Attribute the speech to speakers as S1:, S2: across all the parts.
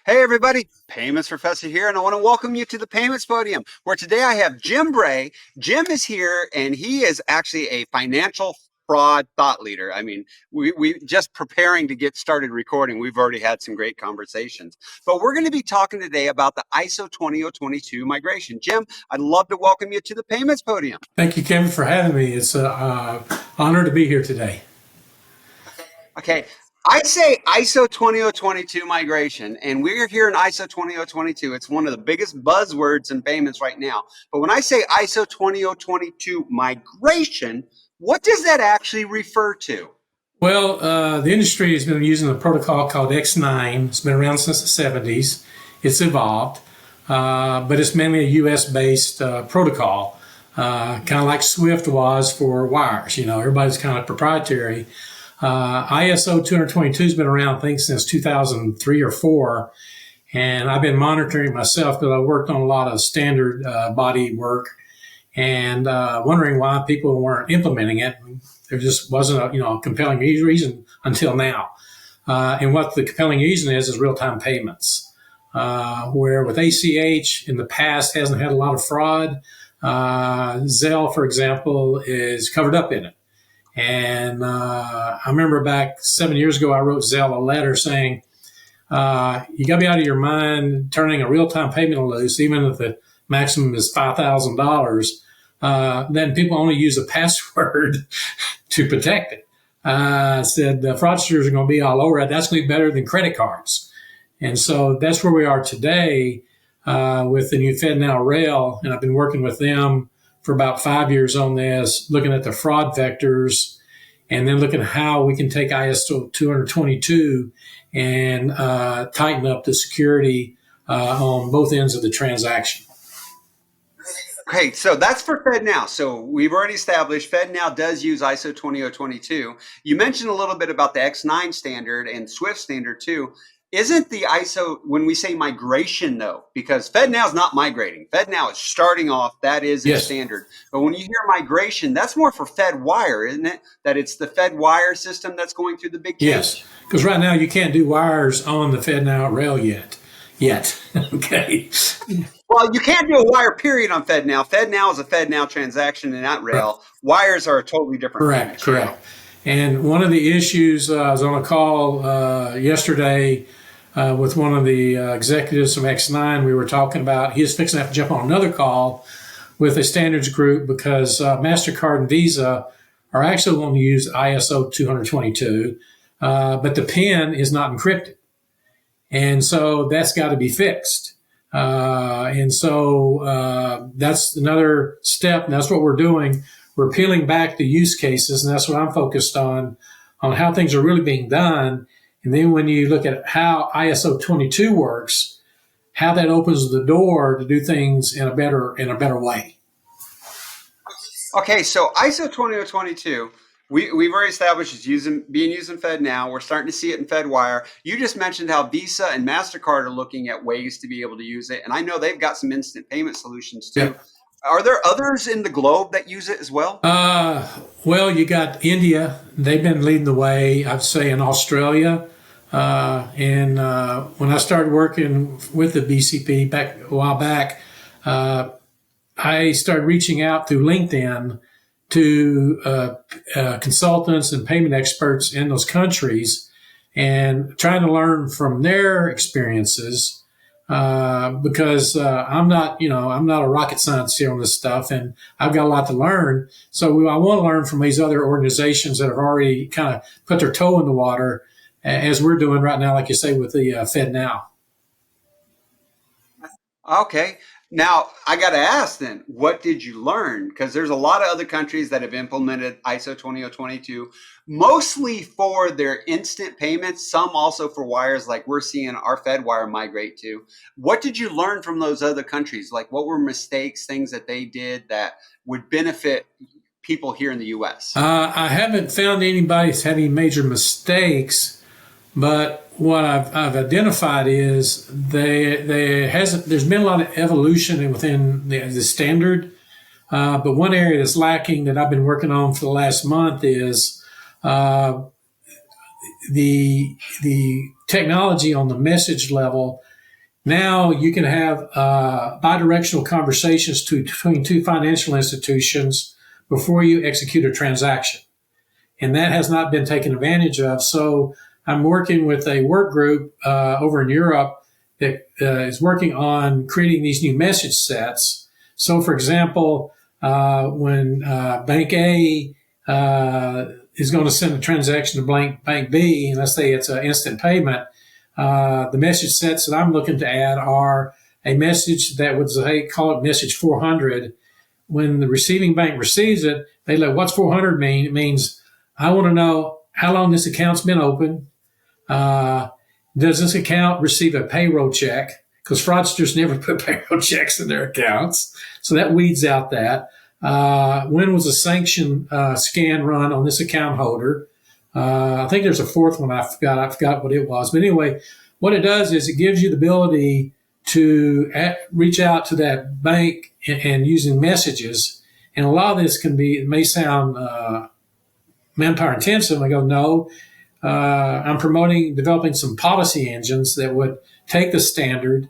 S1: Hey everybody, Payments Professor here, and I want to welcome you to the Payments Podium, where today I have Jim Bray. Jim is here, and he is actually a financial fraud thought leader. I mean, we just preparing to get started recording. We've already had some great conversations, but we're going to be talking today about the ISO 20022 migration. Jim, I'd love to welcome you to the Payments Podium.
S2: Thank you, Kevin, for having me. It's an honor to be here today.
S1: Okay, I say ISO 20022 migration, and we're here in ISO 20022. It's one of the biggest buzzwords in payments right now. But when I say ISO 20022 migration, what does that actually refer to?
S2: Well, the industry has been using a protocol called X9. It's been around since the 70s. It's evolved, but it's mainly a US-based protocol, kind of like Swift was for wires. You know, everybody's kind of proprietary. ISO 222 has been around, I think, since 2003 or 4. And I've been monitoring myself because I worked on a lot of standard body work and wondering why people weren't implementing it. There just wasn't a compelling reason until now. And what the compelling reason is real-time payments, where with ACH in the past hasn't had a lot of fraud. Zelle, for example, is covered up in it. And I remember back 7 years ago, I wrote Zelle a letter saying, you got to be out of your mind turning a real-time payment loose, even if the maximum is $5,000. Then people only use a password to protect it. I said the fraudsters are going to be all over it. That's going to be better than credit cards. And so that's where we are today with the new FedNow rail. And I've been working with them for about 5 years on this, looking at the fraud vectors, and then looking at how we can take ISO 222 and tighten up the security on both ends of the transaction.
S1: Okay, so that's for FedNow. So we've already established FedNow does use ISO 20022. You mentioned a little bit about the X9 standard and Swift standard too. Isn't the ISO, when we say migration though, because FedNow is not migrating. FedNow is starting off, that is a
S2: Yes.
S1: standard. But when you hear migration, that's more for FedWire, isn't it? That it's the FedWire system that's going through the big change?
S2: Yes, because right now you can't do wires on the FedNow rail yet. Okay.
S1: Well, you can't do a wire period on FedNow. FedNow is a FedNow transaction in that rail. Wires are a totally different payment channel.
S2: Correct. And one of the issues, I was on a call yesterday with one of the executives from X9. We were talking about, he was fixing to have to jump on another call with a standards group because MasterCard and Visa are actually going to use ISO 222, but the PIN is not encrypted. And so that's got to be fixed. And so that's another step, and that's what we're doing. We're peeling back the use cases, and that's what I'm focused on how things are really being done. And then when you look at how ISO 22 works, how that opens the door to do things in a better way.
S1: Okay, so ISO 20022, we've already established it's being used in FedNow. We're starting to see it in FedWire. You just mentioned how Visa and MasterCard are looking at ways to be able to use it, and I know they've got some instant payment solutions too.
S2: Yeah.
S1: Are there others in the globe that use it as well?
S2: Well, you got India. They've been leading the way, I'd say, in Australia. And when I started working with the BCP a while back, I started reaching out through LinkedIn to consultants and payment experts in those countries and trying to learn from their experiences. Because I'm not a rocket scientist here on this stuff, and I've got a lot to learn. So I want to learn from these other organizations that have already kind of put their toe in the water, as we're doing right now, like you say, with the FedNow.
S1: Okay. Now, I got to ask then, what did you learn? Because there's a lot of other countries that have implemented ISO 20022, mostly for their instant payments, some also for wires like we're seeing our FedWire migrate to. What did you learn from those other countries? Like what were mistakes, things that they did that would benefit people here in the U.S.?
S2: I haven't found anybody's had any major mistakes. But what I've identified is there's been a lot of evolution within the standard. But one area that's lacking that I've been working on for the last month is the technology on the message level Now you can have bidirectional conversations between two financial institutions before you execute a transaction. And that has not been taken advantage of. So I'm working with a work group over in Europe that is working on creating these new message sets. So, for example, when Bank A is going to send a transaction to Bank B, and let's say it's an instant payment, the message sets that I'm looking to add are a message that would say, call it message 400. When the receiving bank receives it, they let what's 400 mean? It means I want to know how long this account's been open. Does this account receive a payroll check? Because fraudsters never put payroll checks in their accounts. So that weeds out that. When was a sanction scan run on this account holder? I think there's a fourth one I forgot what it was. But anyway, what it does is it gives you the ability to reach out to that bank and using messages. And a lot of this it may sound manpower intensive. I go, no, I'm promoting developing some policy engines that would take the standard,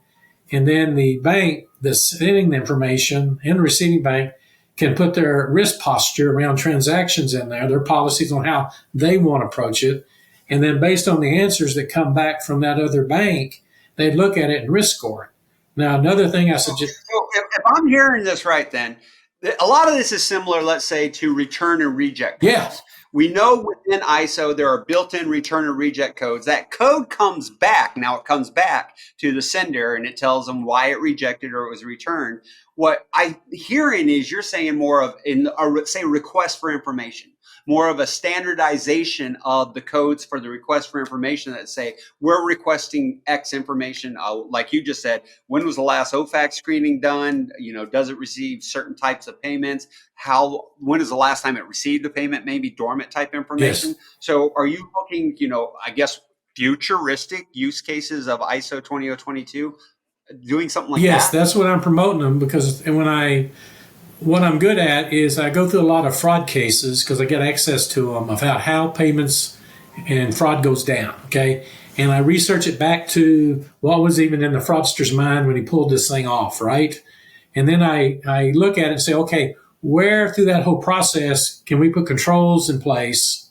S2: and then the bank that's sending the information and the receiving bank can put their risk posture around transactions in there, their policies on how they want to approach it. And then based on the answers that come back from that other bank, they look at it and risk score it. Now, another thing I suggest.
S1: So if I'm hearing this right, then a lot of this is similar, let's say, to return and reject codes.
S2: Yeah.
S1: We know within ISO there are built-in return and reject codes. That code comes back. Now it comes back to the sender and it tells them why it rejected or it was returned. What I'm hearing is you're saying more of, say, request for information, more of a standardization of the codes for the request for information that say, we're requesting X information. Like you just said, when was the last OFAC screening done? Does it receive certain types of payments? When is the last time it received a payment? Maybe dormant type information.
S2: Yes.
S1: So are you looking, I guess, futuristic use cases of ISO 20022, doing something like that?
S2: Yes, that's what I'm promoting them, because what I'm good at is I go through a lot of fraud cases because I get access to them about how payments and fraud goes down, okay? And I research it back to what was even in the fraudster's mind when he pulled this thing off, right? And then I look at it and say, okay, where through that whole process can we put controls in place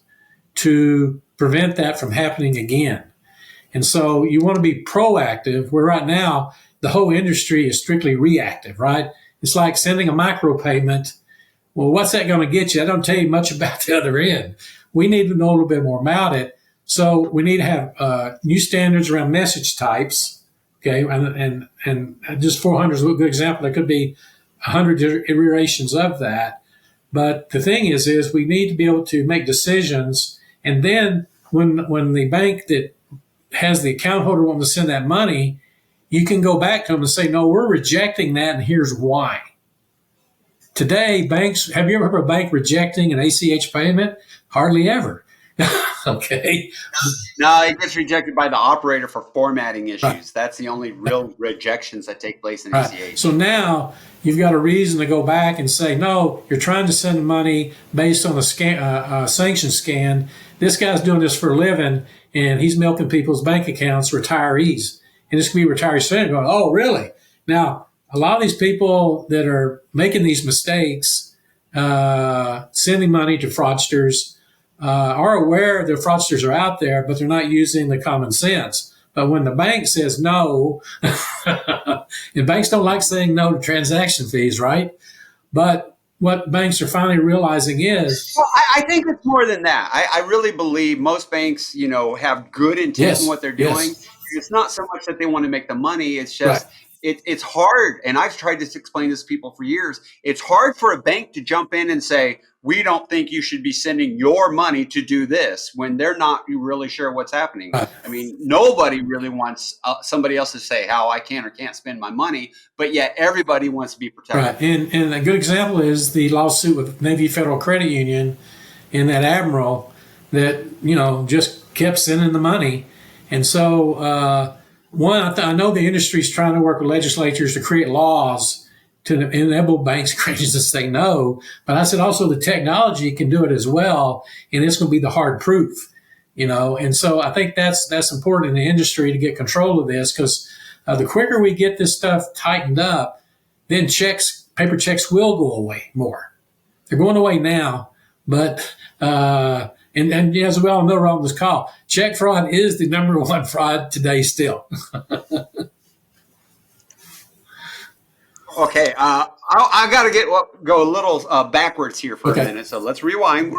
S2: to prevent that from happening again? And so you want to be proactive, where right now the whole industry is strictly reactive, right? It's like sending a micropayment. Well, what's that going to get you? I don't tell you much about the other end. We need to know a little bit more about it. So we need to have new standards around message types. Okay, and just 400 is a good example. There could be 100 iterations of that. But the thing is we need to be able to make decisions. And then when the bank that has the account holder wanting to send that money, you can go back to them and say, no, we're rejecting that, and here's why. Today, banks, have you ever heard of a bank rejecting an ACH payment? Hardly ever. Okay.
S1: No, it gets rejected by the operator for formatting issues.
S2: Right.
S1: That's the only real rejections that take place in
S2: Right.
S1: ACH.
S2: So now you've got a reason to go back and say, no, you're trying to send money based on a sanction scan. This guy's doing this for a living, and he's milking people's bank accounts, retirees. And this could be retirees going, oh, really? Now, a lot of these people that are making these mistakes, sending money to fraudsters, are aware that fraudsters are out there, but they're not using the common sense. But when the bank says no, and banks don't like saying no to transaction fees, right? But what banks are finally realizing is...
S1: Well, I think it's more than that. I really believe most banks, have good intent in what they're doing.
S2: Yes.
S1: It's not so much that they want to make the money. It's just...
S2: Right.
S1: It's hard, and I've tried to explain this to people for years. It's hard for a bank to jump in and say, we don't think you should be sending your money to do this, when they're not really sure what's happening.
S2: Right.
S1: I mean, nobody really wants somebody else to say how I can or can't spend my money, but yet everybody wants to be protected.
S2: Right. And a good example is the lawsuit with Navy Federal Credit Union and that admiral that, just kept sending the money. And so, I know the industry is trying to work with legislatures to create laws to enable banks and creditors to say no. But I said also the technology can do it as well, and it's going to be the hard proof, And so I think that's important in the industry to get control of this, because the quicker we get this stuff tightened up, then paper checks will go away more. They're going away now, but and as we all know on this call, check fraud is the number one fraud today still.
S1: Okay, I got to go a little backwards here for a minute. So let's rewind.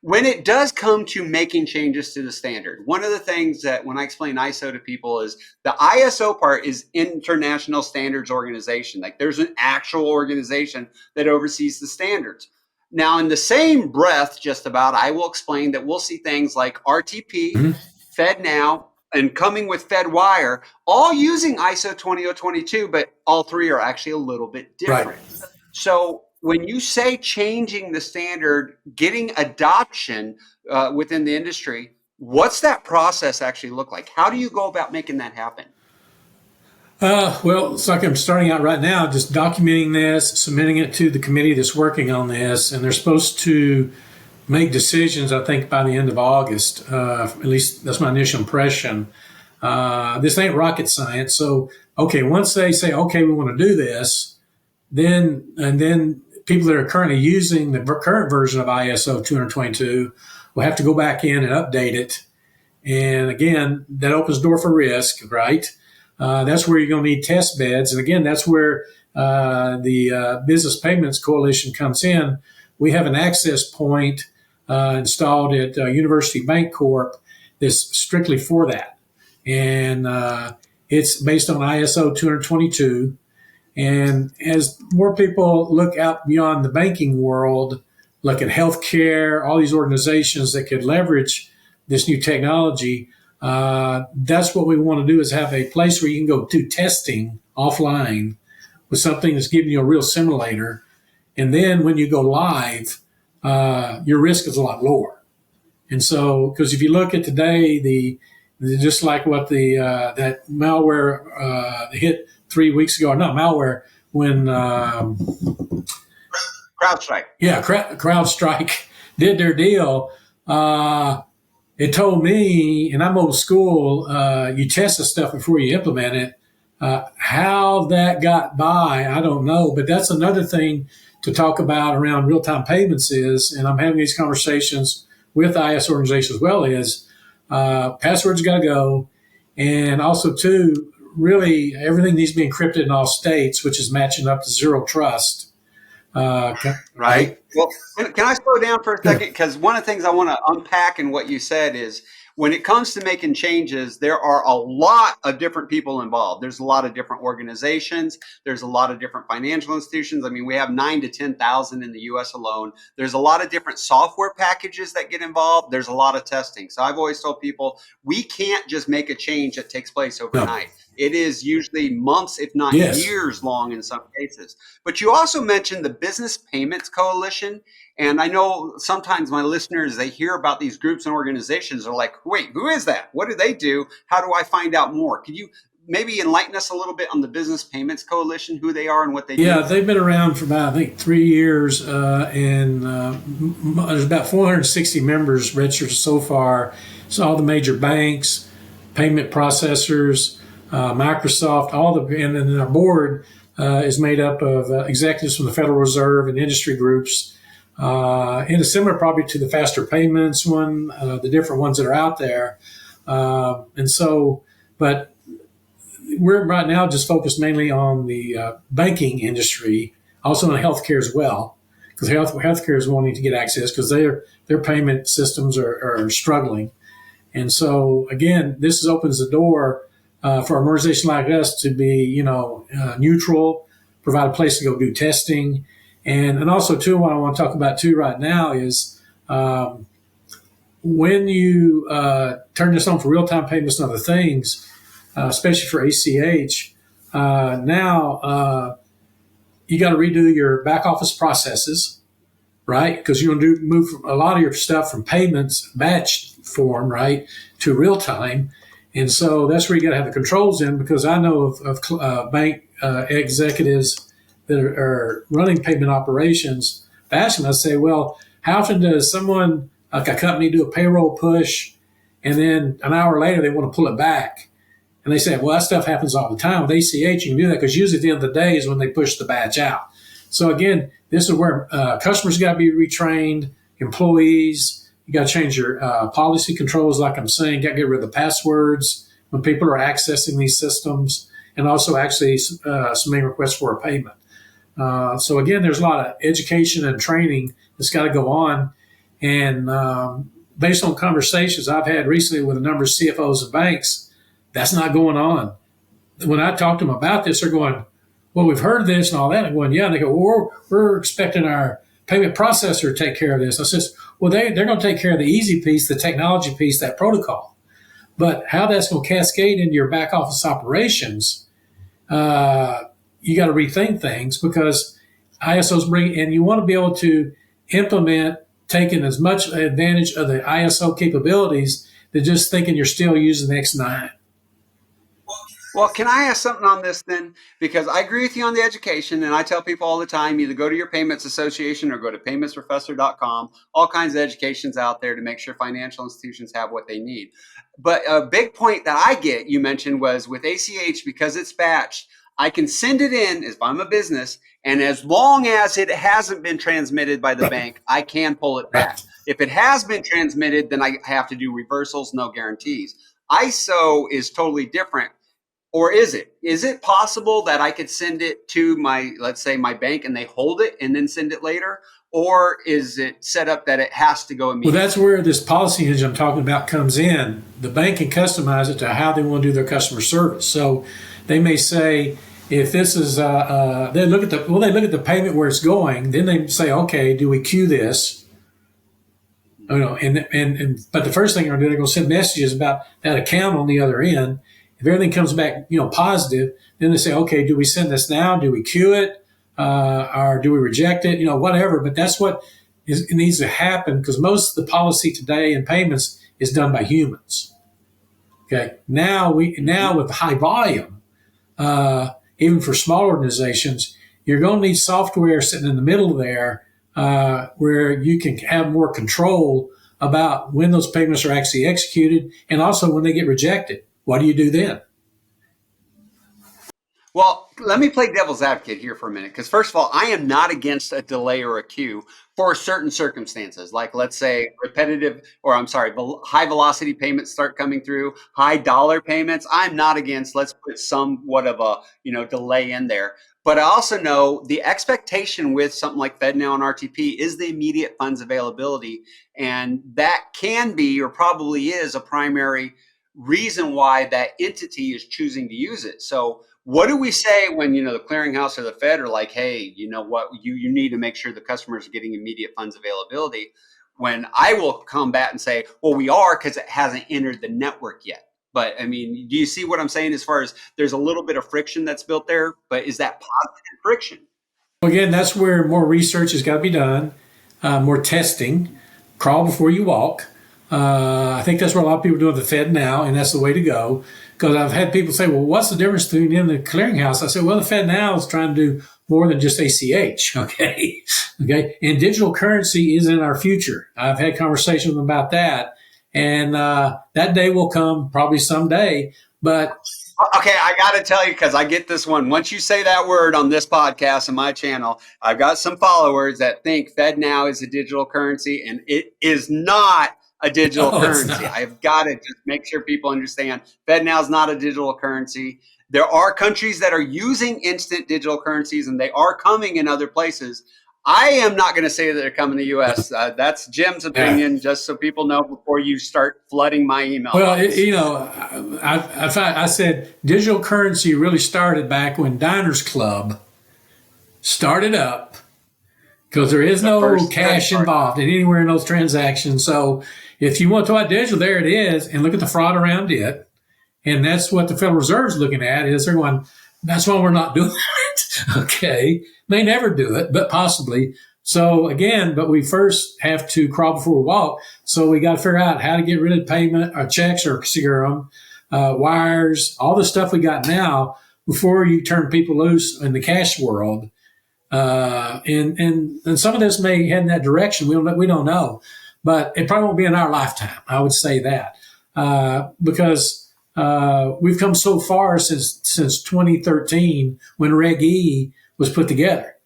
S1: When it does come to making changes to the standard, one of the things that when I explain ISO to people is the ISO part is International Standards Organization. Like there's an actual organization that oversees the standards. Now, in the same breath, just about, I will explain that we'll see things like RTP, FedNow, and coming with FedWire, all using ISO 20022, but all three are actually a little bit different. Right. So when you say changing the standard, getting adoption within the industry, what's that process actually look like? How do you go about making that happen?
S2: Well, it's like I'm starting out right now, just documenting this, submitting it to the committee that's working on this, and they're supposed to make decisions, I think, by the end of August. At least that's my initial impression. This ain't rocket science. So, okay, once they say, okay, we want to do this, then people that are currently using the current version of ISO 222 will have to go back in and update it. And again, that opens the door for risk, right? That's where you're going to need test beds. And again, that's where the Business Payments Coalition comes in. We have an access point installed at University Bank Corp that's strictly for that. And it's based on ISO 222. And as more people look out beyond the banking world, look at healthcare, all these organizations that could leverage this new technology, that's what we want to do, is have a place where you can go do testing offline with something that's giving you a real simulator. And then when you go live, your risk is a lot lower. And so, because if you look at today, just like what that malware hit 3 weeks ago, or not malware, when
S1: CrowdStrike.
S2: Yeah, CrowdStrike did their deal. It told me, and I'm old school, you test the stuff before you implement it. How that got by, I don't know. But that's another thing to talk about around real-time payments is, and I'm having these conversations with IS organizations as well, is passwords got to go. And also, too, really everything needs to be encrypted in all states, which is matching up to zero trust.
S1: Right. Well, can I slow down for a second? Because one of the things I want to unpack in what you said is when it comes to making changes, there are a lot of different people involved. There's a lot of different organizations. There's a lot of different financial institutions. I mean, we have 9,000 to 10,000 in the U.S. alone. There's a lot of different software packages that get involved. There's a lot of testing. So I've always told people, we can't just make a change that takes place overnight. No. It is usually months, if not years long in some cases. But you also mentioned the Business Payments Coalition. And I know sometimes my listeners, they hear about these groups and organizations, are like, wait, who is that? What do they do? How do I find out more? Could you maybe enlighten us a little bit on the Business Payments Coalition, who they are and what they do?
S2: Yeah, they've been around for about, I think, 3 years. And there's about 460 members registered so far. So all the major banks, payment processors, Microsoft, and then our board is made up of executives from the Federal Reserve and industry groups, and it's similar probably to the Faster Payments one, the different ones that are out there. And so, but we're right now just focused mainly on the banking industry, also in healthcare as well, because healthcare is wanting to get access because their payment systems are struggling. And so, again, this opens the door for an organization like us to be, neutral, provide a place to go do testing. And also, too, what I want to talk about, too, right now is when you turn this on for real-time payments and other things, especially for ACH, now you got to redo your back-office processes, right? Because you're going to move a lot of your stuff from payments batch form, right, to real-time. And so that's where you got to have the controls in, because I know of bank executives that are running payment operations. Ask them, I say, well, how often does someone, like a company, do a payroll push, and then an hour later they want to pull it back? And they say, well, that stuff happens all the time. With ACH, you can do that because usually at the end of the day is when they push the batch out. So again, this is where customers got to be retrained, employees, you got to change your policy controls, like I'm saying, got to get rid of the passwords when people are accessing these systems, and also actually submitting requests for a payment. So again, there's a lot of education and training that's got to go on. And based on conversations I've had recently with a number of CFOs of banks, that's not going on. When I talk to them about this, they're going, well, we've heard this and all that. I'm going, yeah. And they go, well, we're expecting our payment processor to take care of this. I says, well, they're going to take care of the easy piece, the technology piece, that protocol. But how that's going to cascade into your back office operations, you got to rethink things, because ISOs bring, and you want to be able to implement taking as much advantage of the ISO capabilities than just thinking you're still using the X9.
S1: Well, can I ask something on this then? Because I agree with you on the education, and I tell people all the time, either go to your payments association or go to paymentsprofessor.com. All kinds of educations out there to make sure financial institutions have what they need. But a big point that I get, you mentioned, was with ACH, because it's batched, I can send it in if I'm a business, and as long as it hasn't been transmitted by the bank, I can pull it back. If it has been transmitted, then I have to do reversals, no guarantees. ISO is totally different. Or is it? Is it possible that I could send it to my, let's say, my bank, and they hold it and then send it later? Or is it set up that it has to go immediately?
S2: Well, that's where this policy engine I'm talking about comes in. The bank can customize it to how they want to do their customer service. So they may say, if this is, they look at the payment where it's going, then they say, okay, do we queue this? You know, but the first thing they're going to send messages about that account on the other end. If everything comes back, positive, then they say, okay, do we send this now? Do we queue it? Or do we reject it? Whatever. But that's what it needs to happen, because most of the policy today in payments is done by humans. Okay. Now with high volume, even for small organizations, you're going to need software sitting in the middle there, where you can have more control about when those payments are actually executed, and also when they get rejected. What do you do then?
S1: Well, let me play devil's advocate here for a minute, because first of all, I am not against a delay or a queue for certain circumstances. Like, let's say high velocity payments start coming through, high dollar payments. I'm not against, let's put somewhat of a, delay in there. But I also know the expectation with something like FedNow and RTP is the immediate funds availability. And that can be, or probably is, a primary reason why that entity is choosing to use it. So what do we say when, the clearinghouse or the Fed are like, hey, you know what, you need to make sure the customers are getting immediate funds availability, when I will come back and say, well, we are, because it hasn't entered the network yet. But I mean, do you see what I'm saying, as far as there's a little bit of friction that's built there, but is that positive friction?
S2: Again, that's where more research has got to be done, more testing, crawl before you walk. I think that's what a lot of people do with the FedNow, and that's the way to go. Because I've had people say, well, what's the difference between in the clearinghouse? I said, well, the FedNow is trying to do more than just ACH, okay? Okay, and digital currency is in our future. I've had conversations with them about that, and that day will come probably someday, but...
S1: Okay, I got to tell you, because I get this one. Once you say that word on this podcast and my channel, I've got some followers that think FedNow is a digital currency, and it is not a digital currency. I've got to just make sure people understand FedNow is not a digital currency. There are countries that are using instant digital currencies, and they are coming in other places. I am not going to say that they're coming to the U.S. That's Jim's opinion, just so people know before you start flooding my email.
S2: Well, I said digital currency really started back when Diners Club started up, because there is no cash involved in anywhere in those transactions. So if you want to talk about digital, there it is, and look at the fraud around it. And that's what the Federal Reserve is looking at, is they're going, that's why we're not doing it. Okay. May never do it, but possibly. So again, but we first have to crawl before we walk. So we got to figure out how to get rid of payment or checks or serum, wires, all the stuff we got now before you turn people loose in the cash world. And some of this may head in that direction. We don't know, but it probably won't be in our lifetime. I would say that, because we've come so far since 2013 when Reg E was put together.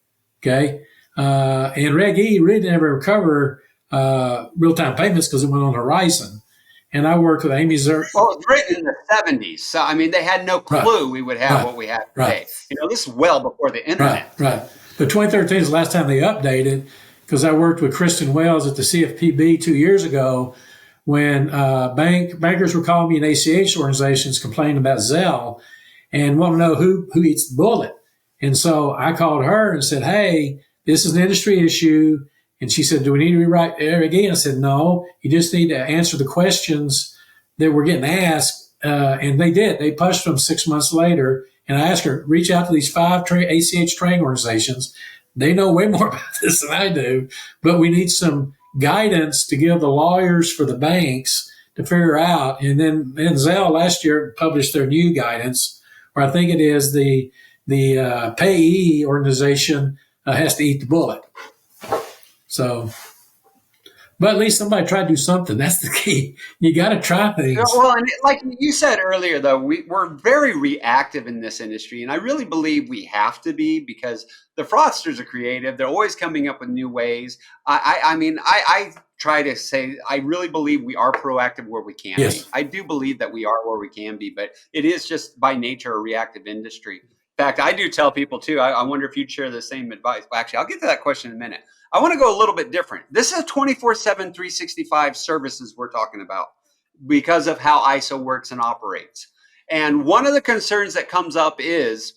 S2: Okay. And Reg E really didn't ever cover real-time payments because it went on the horizon. And I worked with Amy Zer.
S1: Well, it was written in the 70s. So, I mean, they had no clue
S2: Right,
S1: we would have
S2: right,
S1: what we have
S2: right,
S1: today. This is well before the
S2: right,
S1: internet.
S2: right. But 2013 is the last time they updated because I worked with Kristen Wells at the CFPB 2 years ago when bankers were calling me and ACH organizations complaining about Zelle and want to know who eats the bullet. And so I called her and said, hey, this is an industry issue. And she said, do we need to rewrite it again? I said, no, you just need to answer the questions that were getting asked. And they did. They published them 6 months later. And I asked her, reach out to these 5 ACH training organizations. They know way more about this than I do, but we need some guidance to give the lawyers for the banks to figure out. And then Zelle last year published their new guidance, where I think it is the payee organization has to eat the bullet. So, but at least somebody tried to do something. That's the key. You got to try things.
S1: Well, and like you said earlier, though, we're very reactive in this industry. And I really believe we have to be because the fraudsters are creative. They're always coming up with new ways. I try to say, I really believe we are proactive where we can
S2: Yes.
S1: be. I do believe that we are where we can be, but it is just by nature a reactive industry. In fact, I do tell people too, I wonder if you'd share the same advice. Well, actually, I'll get to that question in a minute. I want to go a little bit different. This is a 24/7, 365 services we're talking about because of how ISO works and operates. And one of the concerns that comes up is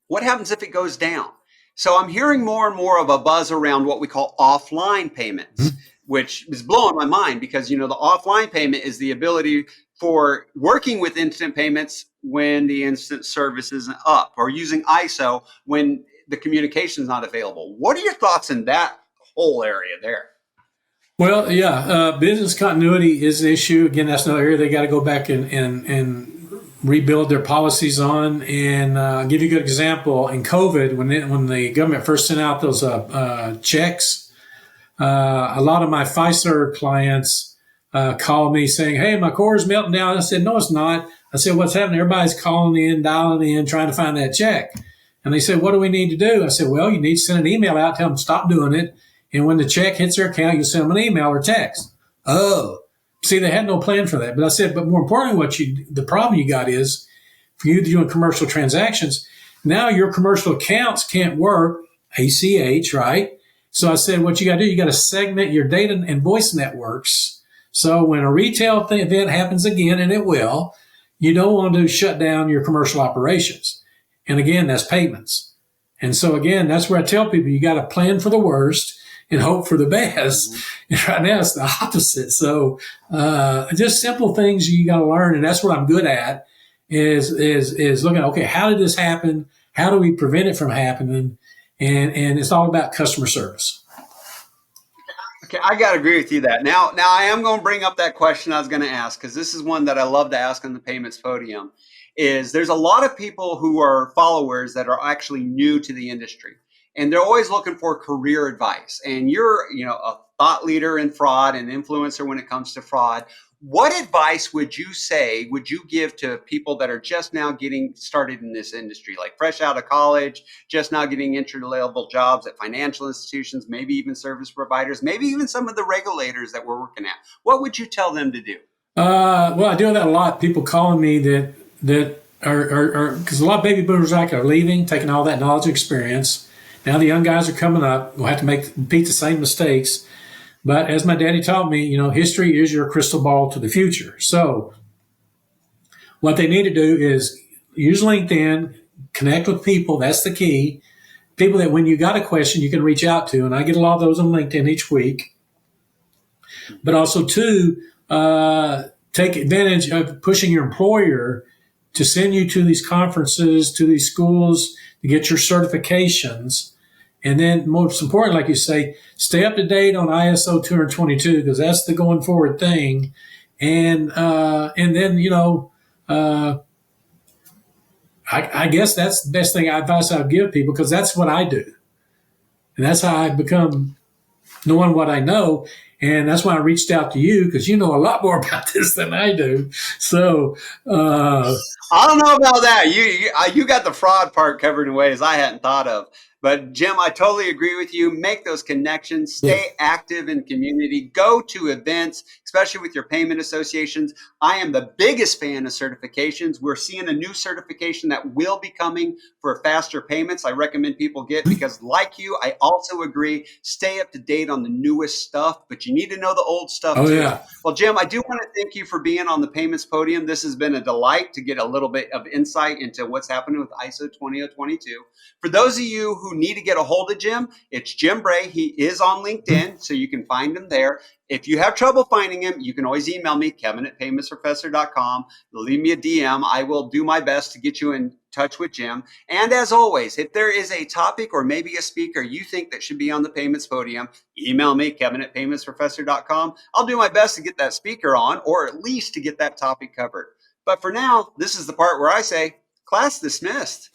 S1: what happens if it goes down? So I'm hearing more and more of a buzz around what we call offline payments, which is blowing my mind because, the offline payment is the ability for working with instant payments when the instant service isn't up or using ISO when the communication is not available. What are your thoughts in that whole area there?
S2: Well, yeah, business continuity is an issue. Again, that's another area they got to go back and rebuild their policies on. And I'll give you a good example. In COVID, when the government first sent out those checks, a lot of my Fiserv clients called me saying, hey, my core is melting down. I said, no, it's not. I said, what's happening? Everybody's calling in, dialing in, trying to find that check. And they said, what do we need to do? I said, well, you need to send an email out, tell them stop doing it. And when the check hits their account, you send them an email or text. Oh, see, they had no plan for that. But I said, but more importantly, the problem you got is for you doing commercial transactions, now your commercial accounts can't work ACH, right? So I said, what you got to do, you got to segment your data and voice networks. So when a retail event happens again, and it will, you don't want to shut down your commercial operations. And again, that's payments. And so again, that's where I tell people you got to plan for the worst and hope for the best. And right now it's the opposite. So just simple things you got to learn, and that's what I'm good at is looking at, okay, how did this happen? How do we prevent it from happening? And it's all about customer service.
S1: Okay, I got to agree with you that. Now I am going to bring up that question I was going to ask because this is one that I love to ask on the Payments Podium. Is there's a lot of people who are followers that are actually new to the industry, and they're always looking for career advice. And you're, a thought leader in fraud and influencer when it comes to fraud. What advice would you give to people that are just now getting started in this industry, like fresh out of college, just now getting entry-level jobs at financial institutions, maybe even service providers, maybe even some of the regulators that we're working at? What would you tell them to do?
S2: Well, I do that a lot. People calling me that are because a lot of baby boomers are leaving, taking all that knowledge and experience. Now the young guys are coming up. We'll have to repeat the same mistakes. But as my daddy taught me, history is your crystal ball to the future. So what they need to do is use LinkedIn, connect with people. That's the key. People that when you got a question, you can reach out to. And I get a lot of those on LinkedIn each week. But also, too, take advantage of pushing your employer to send you to these conferences, to these schools, to get your certifications. And then most important, like you say, stay up to date on ISO 222 because that's the going forward thing. And then, I guess that's the best advice I would give people because that's what I do. And that's how I become knowing what I know. And that's why I reached out to you, because you know a lot more about this than I do. So,
S1: I don't know about that. You got the fraud part covered in ways I hadn't thought of. But Jim, I totally agree with you. Make those connections.
S2: yeah.
S1: Stay active in community. Go to events, especially with your payment associations. I am the biggest fan of certifications. We're seeing a new certification that will be coming for faster payments. I recommend people get because, like you, I also agree. Stay up to date on the newest stuff, but you need to know the old stuff
S2: Oh,
S1: too.
S2: yeah.
S1: Well, Jim, I do want to thank you for being on the Payments Podium. This has been a delight to get a little bit of insight into what's happening with ISO 20022. For those of you who need to get a hold of Jim, it's Jim Bray. He is on LinkedIn, so you can find him there. If you have trouble finding him, you can always email me, kevin@paymentsprofessor.com. Leave me a DM. I will do my best to get you in touch with Jim. And as always, if there is a topic or maybe a speaker you think that should be on the Payments Podium, email me, kevin@paymentsprofessor.com. I'll do my best to get that speaker on, or at least to get that topic covered. But for now, this is the part where I say, class dismissed.